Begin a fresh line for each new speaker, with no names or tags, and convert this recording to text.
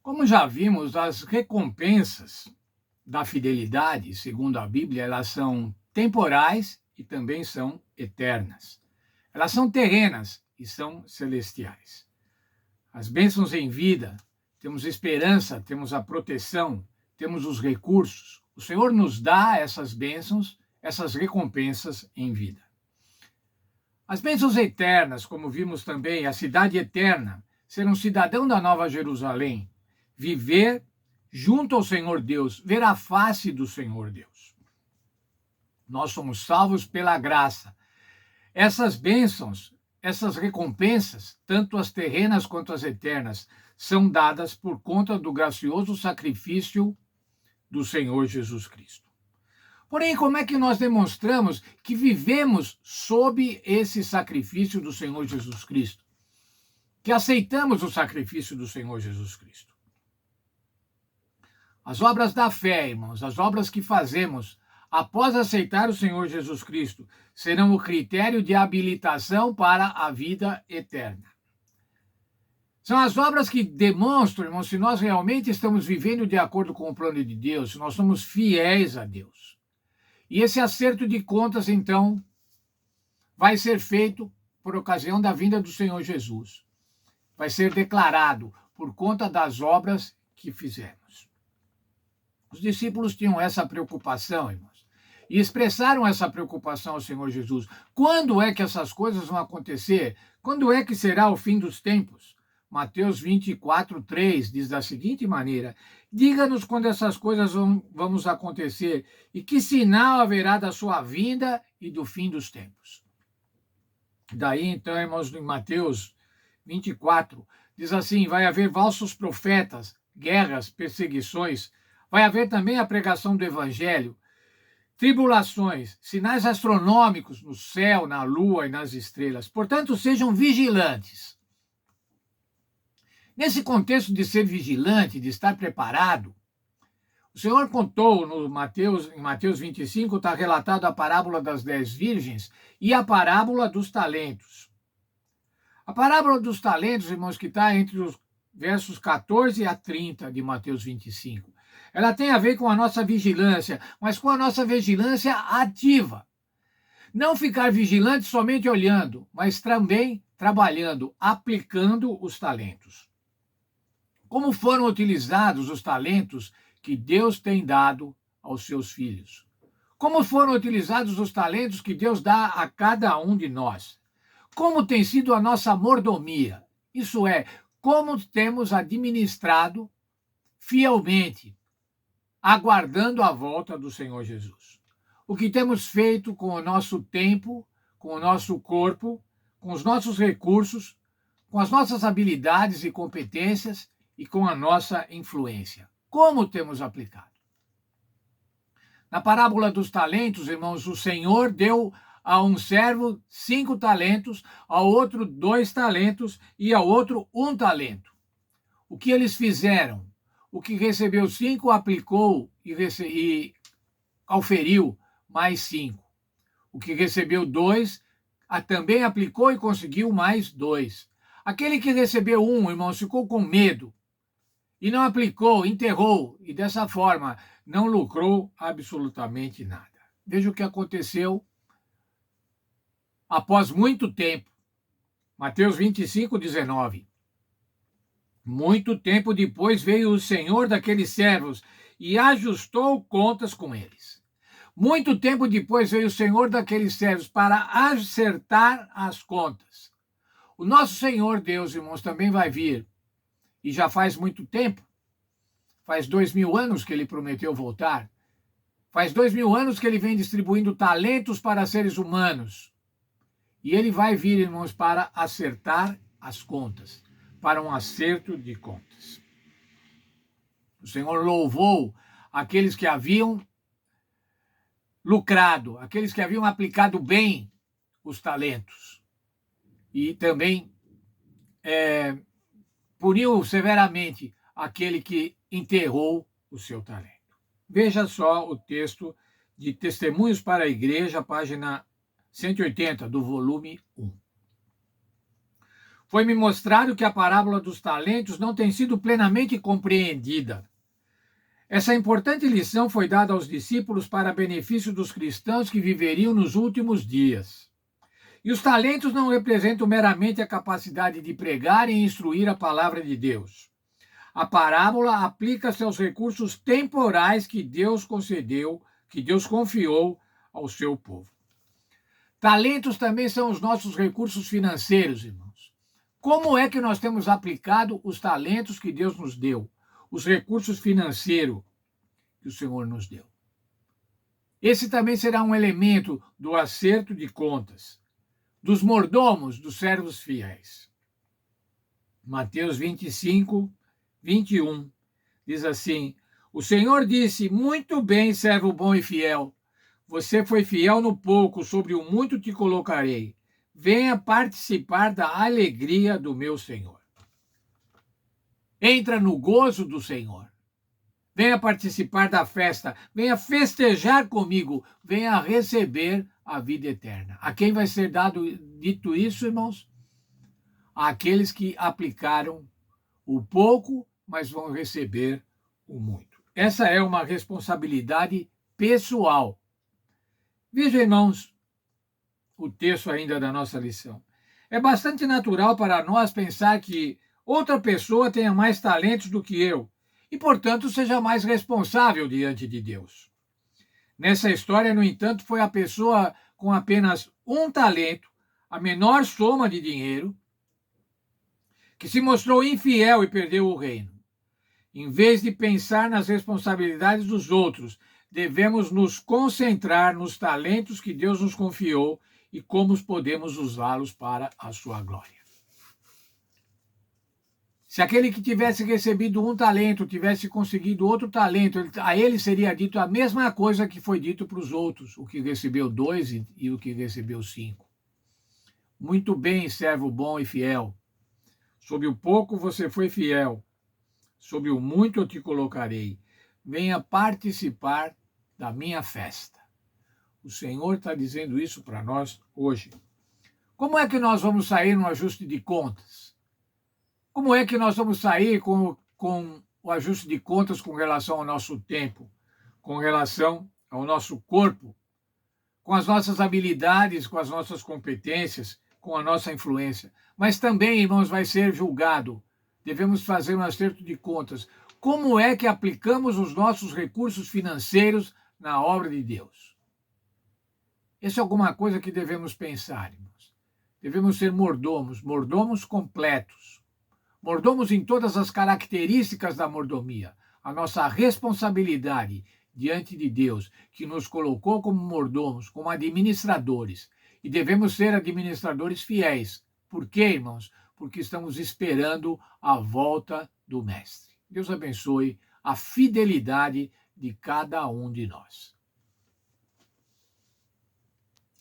Como já vimos, as recompensas da fidelidade, segundo a Bíblia, elas são temporais e também são eternas. Elas são terrenas e são celestiais. As bênçãos em vida, temos esperança, temos a proteção, temos os recursos. O Senhor nos dá essas bênçãos, essas recompensas em vida. As bênçãos eternas, como vimos também, a cidade eterna, ser um cidadão da Nova Jerusalém, viver junto ao Senhor Deus, ver a face do Senhor Deus. Nós somos salvos pela graça. Essas bênçãos, essas recompensas, tanto as terrenas quanto as eternas, são dadas por conta do gracioso sacrifício do Senhor Jesus Cristo. Porém, como é que nós demonstramos que vivemos sob esse sacrifício do Senhor Jesus Cristo? Que aceitamos o sacrifício do Senhor Jesus Cristo? As obras da fé, irmãos, as obras que fazemos após aceitar o Senhor Jesus Cristo, serão o critério de habilitação para a vida eterna. São as obras que demonstram, irmãos, se nós realmente estamos vivendo de acordo com o plano de Deus, se nós somos fiéis a Deus. E esse acerto de contas, então, vai ser feito por ocasião da vinda do Senhor Jesus. Vai ser declarado por conta das obras que fizemos. Os discípulos tinham essa preocupação, irmãos, e expressaram essa preocupação ao Senhor Jesus. Quando é que essas coisas vão acontecer? Quando é que será o fim dos tempos? Mateus 24:3 diz da seguinte maneira: diga-nos quando essas coisas vão acontecer e que sinal haverá da sua vinda e do fim dos tempos. Daí, então, irmãos, em Mateus 24, diz assim: vai haver falsos profetas, guerras, perseguições, vai haver também a pregação do evangelho, tribulações, sinais astronômicos no céu, na lua e nas estrelas. Portanto, sejam vigilantes. Nesse contexto de ser vigilante, de estar preparado, o Senhor contou em Mateus 25, está relatado a parábola das 10 virgens e a parábola dos talentos. A parábola dos talentos, irmãos, que está entre os versos 14 a 30 de Mateus 25, ela tem a ver com a nossa vigilância, mas com a nossa vigilância ativa. Não ficar vigilante somente olhando, mas também trabalhando, aplicando os talentos. Como foram utilizados os talentos que Deus tem dado aos seus filhos? Como foram utilizados os talentos que Deus dá a cada um de nós? Como tem sido a nossa mordomia? Isso é, como temos administrado fielmente, aguardando a volta do Senhor Jesus. O que temos feito com o nosso tempo, com o nosso corpo, com os nossos recursos, com as nossas habilidades e competências e com a nossa influência. Como temos aplicado? Na parábola dos talentos, irmãos, o Senhor deu a um servo 5 talentos, ao outro 2 talentos e ao outro 1 talento. O que eles fizeram? O que recebeu 5 aplicou e auferiu mais 5. O que recebeu 2 também aplicou e conseguiu mais 2. Aquele que recebeu 1, irmãos, ficou com medo e não aplicou, enterrou e dessa forma não lucrou absolutamente nada. Veja o que aconteceu após muito tempo. Mateus 25:19. Muito tempo depois veio o senhor daqueles servos e ajustou contas com eles. Muito tempo depois veio o senhor daqueles servos para acertar as contas. O nosso Senhor Deus, irmãos, também vai vir. E já faz muito tempo. Faz 2000 anos que ele prometeu voltar. Faz 2000 anos que ele vem distribuindo talentos para seres humanos. E ele vai vir, irmãos, para acertar as contas. Para um acerto de contas. O Senhor louvou aqueles que haviam lucrado, aqueles que haviam aplicado bem os talentos. E também puniu severamente aquele que enterrou o seu talento. Veja só o texto de Testemunhos para a Igreja, página 180, do volume 1. Foi-me mostrado que a parábola dos talentos não tem sido plenamente compreendida. Essa importante lição foi dada aos discípulos para benefício dos cristãos que viveriam nos últimos dias. E os talentos não representam meramente a capacidade de pregar e instruir a palavra de Deus. A parábola aplica-se aos recursos temporais que Deus concedeu, que Deus confiou ao seu povo. Talentos também são os nossos recursos financeiros, irmãos. Como é que nós temos aplicado os talentos que Deus nos deu, os recursos financeiros que o Senhor nos deu? Esse também será um elemento do acerto de contas, dos mordomos, dos servos fiéis. Mateus 25, 21, diz assim: o Senhor disse, muito bem, servo bom e fiel, você foi fiel no pouco, sobre o muito te colocarei. Venha participar da alegria do meu Senhor. Entra no gozo do Senhor. Venha participar da festa. Venha festejar comigo. Venha receber a vida eterna. A quem vai ser dito isso, irmãos? Àqueles que aplicaram o pouco, mas vão receber o muito. Essa é uma responsabilidade pessoal. Veja, irmãos, o texto ainda da nossa lição. É bastante natural para nós pensar que outra pessoa tenha mais talentos do que eu e, portanto, seja mais responsável diante de Deus. Nessa história, no entanto, foi a pessoa com apenas um talento, a menor soma de dinheiro, que se mostrou infiel e perdeu o reino. Em vez de pensar nas responsabilidades dos outros, devemos nos concentrar nos talentos que Deus nos confiou e como podemos usá-los para a sua glória. Se aquele que tivesse recebido um talento tivesse conseguido outro talento, a ele seria dito a mesma coisa que foi dito para os outros, o que recebeu 2 e o que recebeu 5. Muito bem, servo bom e fiel. Sob o pouco você foi fiel, sob o muito eu te colocarei. Venha participar da minha festa. O Senhor está dizendo isso para nós hoje. Como é que nós vamos sair no ajuste de contas? Como é que nós vamos sair com o ajuste de contas com relação ao nosso tempo, com relação ao nosso corpo, com as nossas habilidades, com as nossas competências, com a nossa influência? Mas também, irmãos, vai ser julgado. Devemos fazer um acerto de contas. Como é que aplicamos os nossos recursos financeiros na obra de Deus? Isso é alguma coisa que devemos pensar, irmãos. Devemos ser mordomos completos. Mordomos em todas as características da mordomia. A nossa responsabilidade diante de Deus, que nos colocou como mordomos, como administradores. E devemos ser administradores fiéis. Por quê, irmãos? Porque estamos esperando a volta do Mestre. Deus abençoe a fidelidade de cada um de nós.